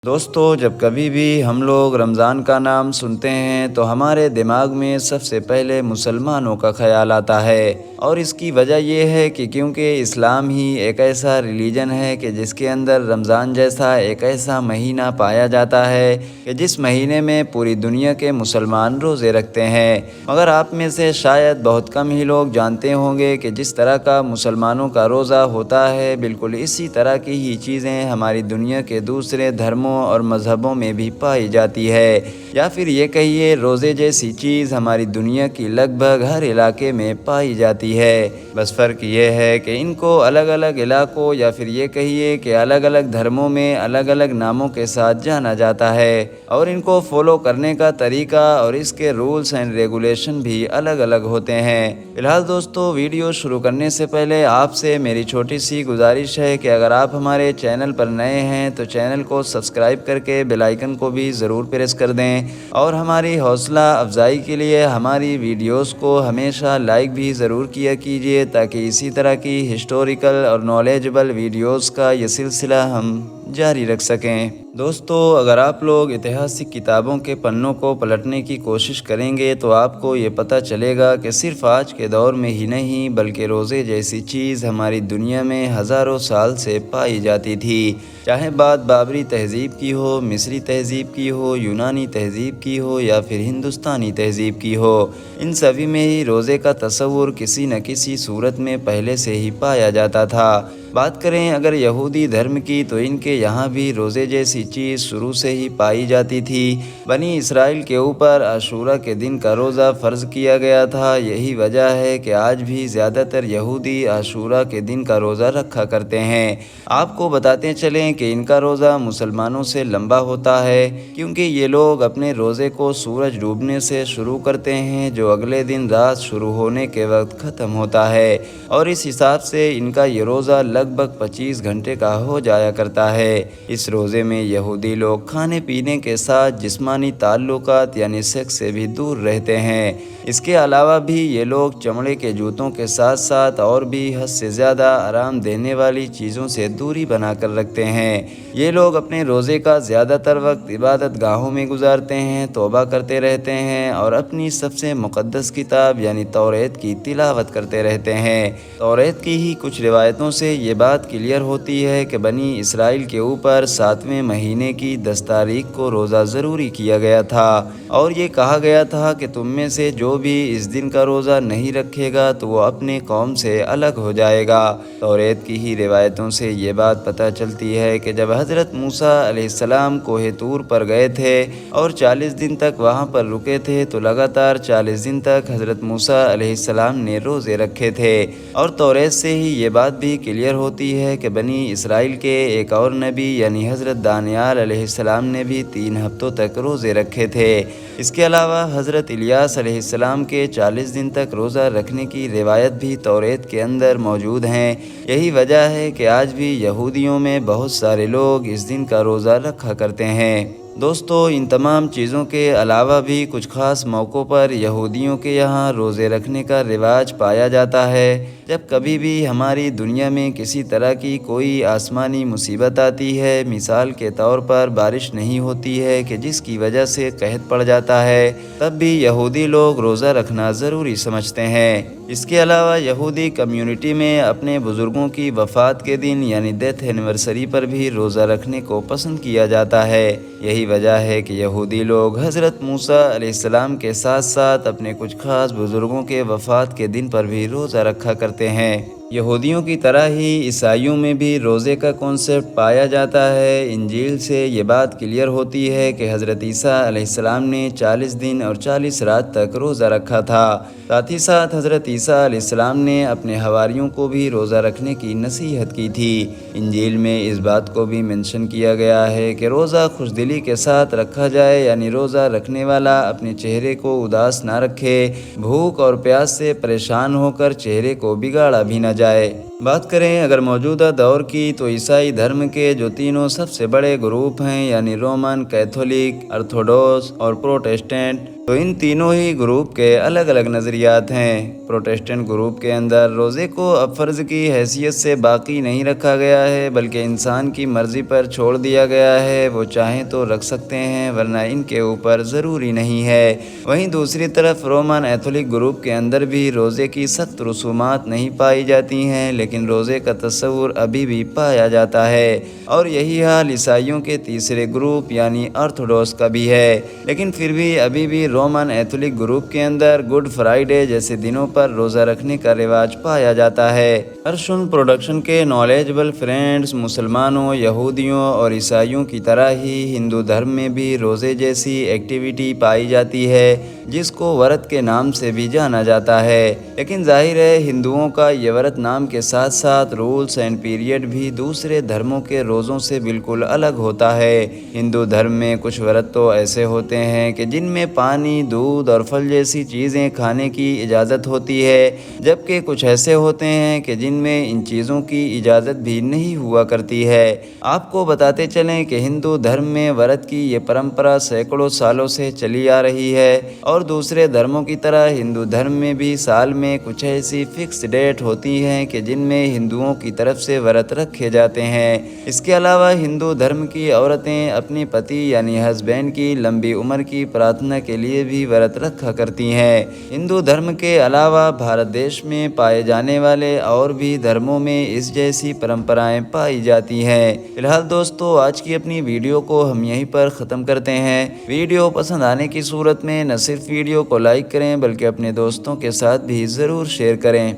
دوستو، جب کبھی بھی ہم لوگ رمضان کا نام سنتے ہیں تو ہمارے دماغ میں سب سے پہلے مسلمانوں کا خیال آتا ہے، اور اس کی وجہ یہ ہے کہ کیونکہ اسلام ہی ایک ایسا ریلیجن ہے کہ جس کے اندر رمضان جیسا ایک ایسا مہینہ پایا جاتا ہے کہ جس مہینے میں پوری دنیا کے مسلمان روزے رکھتے ہیں۔ مگر آپ میں سے شاید بہت کم ہی لوگ جانتے ہوں گے کہ جس طرح کا مسلمانوں کا روزہ ہوتا ہے، بالکل اسی طرح کی ہی چیزیں ہماری دنیا کے دوسرے دھرموں اور مذہبوں میں بھی پائی جاتی ہے، یا پھر یہ کہیے روزے جیسی چیز ہماری دنیا کی لگ بھگ ہر علاقے میں پائی جاتی ہے۔ بس فرق یہ ہے کہ ان کو الگ الگ علاقوں یا پھر یہ کہیے کہ الگ الگ دھرموں میں الگ الگ ناموں کے ساتھ جانا جاتا ہے، اور ان کو فالو کرنے کا طریقہ اور اس کے رولز اینڈ ریگولیشن بھی الگ الگ ہوتے ہیں۔ فی الحال دوستو، ویڈیو شروع کرنے سے پہلے آپ سے میری چھوٹی سی گزارش ہے کہ اگر آپ ہمارے چینل پر نئے ہیں تو چینل کو سبسکرائب کر کے بیل آئیکن کو بھی ضرور پریس کر دیں، اور ہماری حوصلہ افزائی کے لیے ہماری ویڈیوز کو ہمیشہ لائک بھی ضرور کیا کیجیے، تاکہ اسی طرح کی ہسٹوریکل اور نالجبل ویڈیوز کا یہ سلسلہ ہم جاری رکھ سکیں۔ دوستو، اگر آپ لوگ اتہاسک کتابوں کے پنوں کو پلٹنے کی کوشش کریں گے تو آپ کو یہ پتہ چلے گا کہ صرف آج کے دور میں ہی نہیں بلکہ روزے جیسی چیز ہماری دنیا میں ہزاروں سال سے پائی جاتی تھی، چاہے بات بابری تہذیب کی ہو، مصری تہذیب کی ہو، یونانی تہذیب کی ہو یا پھر ہندوستانی تہذیب کی ہو۔ ان سبھی میں ہی روزے کا تصور کسی نہ کسی صورت میں پہلے سے ہی پایا جاتا تھا۔ بات کریں اگر یہودی دھرم کی تو ان کے یہاں بھی روزے جیسی چیز شروع سے ہی پائی جاتی تھی۔ بنی اسرائیل کے اوپر عاشورہ کے دن کا روزہ فرض کیا گیا تھا، یہی وجہ ہے کہ آج بھی زیادہ تر یہودی عاشورہ کے دن کا روزہ رکھا کرتے ہیں۔ آپ کو بتاتے چلیں کہ ان کا روزہ مسلمانوں سے لمبا ہوتا ہے، کیونکہ یہ لوگ اپنے روزے کو سورج ڈوبنے سے شروع کرتے ہیں جو اگلے دن رات شروع ہونے کے وقت ختم ہوتا ہے، اور اس حساب سے ان کا یہ روزہ لگ بھگ 25 گھنٹے کا ہو جایا کرتا ہے۔ اس روزے میں یہودی لوگ کھانے پینے کے ساتھ جسمانی تعلقات یعنی سیکس سے بھی دور رہتے ہیں۔ اس کے علاوہ بھی یہ لوگ چمڑے کے جوتوں کے ساتھ ساتھ اور بھی حد سے زیادہ آرام دینے والی چیزوں سے دوری بنا کر رکھتے ہیں۔ یہ لوگ اپنے روزے کا زیادہ تر وقت عبادت گاہوں میں گزارتے ہیں، توبہ کرتے رہتے ہیں اور اپنی سب سے مقدس کتاب یعنی توریت کی تلاوت کرتے رہتے ہیں۔ توریت کی ہی کچھ روایتوں سے یہ بات کلیئر ہوتی ہے کہ بنی اسرائیل کے اوپر 7ویں مہینے کی 10 تاریخ کو روزہ ضروری کیا گیا تھا، اور یہ کہا گیا تھا کہ تم میں سے جو بھی اس دن کا روزہ نہیں رکھے گا تو وہ اپنے قوم سے الگ ہو جائے گا۔ توریت کی ہی روایتوں سے یہ بات پتہ چلتی ہے کہ جب حضرت موسیٰ علیہ السلام کوہ طور پر گئے تھے اور 40 دن تک وہاں پر رکے تھے تو لگاتار 40 دن تک حضرت موسیٰ علیہ السلام نے روزے رکھے تھے، اور توریت سے ہی یہ بات بھی کلیئر ہوتی ہے کہ بنی اسرائیل کے ایک اور نبی یعنی حضرت دانیال علیہ السلام نے بھی 3 ہفتوں تک روزے رکھے تھے۔ اس کے علاوہ حضرت الیاس علیہ السلام کے 40 دن تک روزہ رکھنے کی روایت بھی توریت کے اندر موجود ہیں۔ یہی وجہ ہے کہ آج بھی یہودیوں میں بہت سارے لوگ اس دن کا روزہ رکھا کرتے ہیں۔ دوستو، ان تمام چیزوں کے علاوہ بھی کچھ خاص موقعوں پر یہودیوں کے یہاں روزے رکھنے کا رواج پایا جاتا ہے۔ جب کبھی بھی ہماری دنیا میں کسی طرح کی کوئی آسمانی مصیبت آتی ہے، مثال کے طور پر بارش نہیں ہوتی ہے کہ جس کی وجہ سے قحط پڑ جاتا ہے، تب بھی یہودی لوگ روزہ رکھنا ضروری سمجھتے ہیں۔ اس کے علاوہ یہودی کمیونٹی میں اپنے بزرگوں کی وفات کے دن یعنی ڈیتھ اینیورسری پر بھی روزہ رکھنے کو پسند کیا جاتا ہے۔ یہی وجہ ہے کہ یہودی لوگ حضرت موسیٰ علیہ السلام کے ساتھ ساتھ اپنے کچھ خاص بزرگوں کے وفات کے دن پر بھی روزہ رکھا کرتے ہیں۔ یہودیوں کی طرح ہی عیسائیوں میں بھی روزے کا کنسپٹ پایا جاتا ہے۔ انجیل سے یہ بات کلیئر ہوتی ہے کہ حضرت عیسیٰ علیہ السلام نے 40 دن اور 40 رات تک روزہ رکھا تھا۔ ساتھ ہی ساتھ حضرت عیسیٰ علیہ السلام نے اپنے حواریوں کو بھی روزہ رکھنے کی نصیحت کی تھی۔ انجیل میں اس بات کو بھی منشن کیا گیا ہے کہ روزہ خوش دلی کے ساتھ رکھا جائے، یعنی روزہ رکھنے والا اپنے چہرے کو اداس نہ رکھے، بھوک اور پیاس سے پریشان ہو کر چہرے کو بگاڑا بھی نہ جائے۔ بات کریں اگر موجودہ دور کی تو عیسائی دھرم کے جو تینوں سب سے بڑے گروپ ہیں یعنی رومن کیتھولک، آرتھوڈوکس اور پروٹسٹنٹ، تو تو ان تینوں ہی گروپ کے الگ الگ نظریات ہیں۔ پروٹسٹنٹ گروپ کے اندر روزے کو اب فرض کی حیثیت سے باقی نہیں رکھا گیا ہے، بلکہ انسان کی مرضی پر چھوڑ دیا گیا ہے، وہ چاہیں تو رکھ سکتے ہیں ورنہ ان کے اوپر ضروری نہیں ہے۔ وہیں دوسری طرف رومن ایتھولک گروپ کے اندر بھی روزے کی سخت رسومات نہیں پائی جاتی ہیں، لیکن روزے کا تصور ابھی بھی پایا جاتا ہے، اور یہی حال عیسائیوں کے تیسرے گروپ یعنی آرتھوڈوکس کا بھی ہے۔ لیکن پھر بھی ابھی بھی رومن ایتھولک گروپ کے اندر گڈ فرائیڈے جیسے دنوں پر روزہ رکھنے کا رواج پایا جاتا ہے۔ ارشن پروڈکشن کے نالجبل فرینڈز، مسلمانوں، یہودیوں اور عیسائیوں کی طرح ہی ہندو دھرم میں بھی روزے جیسی ایکٹیویٹی پائی جاتی ہے، جس کو ورت کے نام سے بھی جانا جاتا ہے۔ لیکن ظاہر ہے ہندوؤں کا یہ ورت نام کے ساتھ ساتھ رولز اینڈ پیریڈ بھی دوسرے دھرموں کے روزوں سے بالکل الگ ہوتا ہے۔ ہندو دھرم میں کچھ ورت تو ایسے ہوتے ہیں کہ جن میں پانی، دودھ اور پھل جیسی چیزیں کھانے کی اجازت ہوتی ہے، جبکہ کچھ ایسے ہوتے ہیں کہ جن میں ان چیزوں کی اجازت بھی نہیں ہوا کرتی ہے۔ آپ کو بتاتے چلیں کہ ہندو دھرم میں ورت کی یہ پرمپرا سینکڑوں سالوں سے چلی آ رہی ہے، اور دوسرے دھرموں کی طرح ہندو دھرم میں بھی سال میں کچھ ایسی فکس ڈیٹ ہوتی ہیں کہ جن میں ہندوؤں کی طرف سے ورت رکھے جاتے ہیں۔ اس کے علاوہ ہندو دھرم کی عورتیں اپنی پتی یعنی ہسبینڈ کی لمبی عمر کی پرارتھنا کے لیے بھی ورت رکھا کرتی ہیں۔ ہندو دھرم کے علاوہ بھارت دیش میں پائے جانے والے اور بھی دھرموں میں اس جیسی پرمپرائیں پائی جاتی ہیں۔ فی الحال دوستو آج کی اپنی ویڈیو کو ہم یہیں پر ختم کرتے ہیں۔ ویڈیو پسند آنے کی صورت میں نہ صرف ویڈیو کو لائک کریں بلکہ اپنے دوستوں کے ساتھ بھی ضرور شیئر کریں۔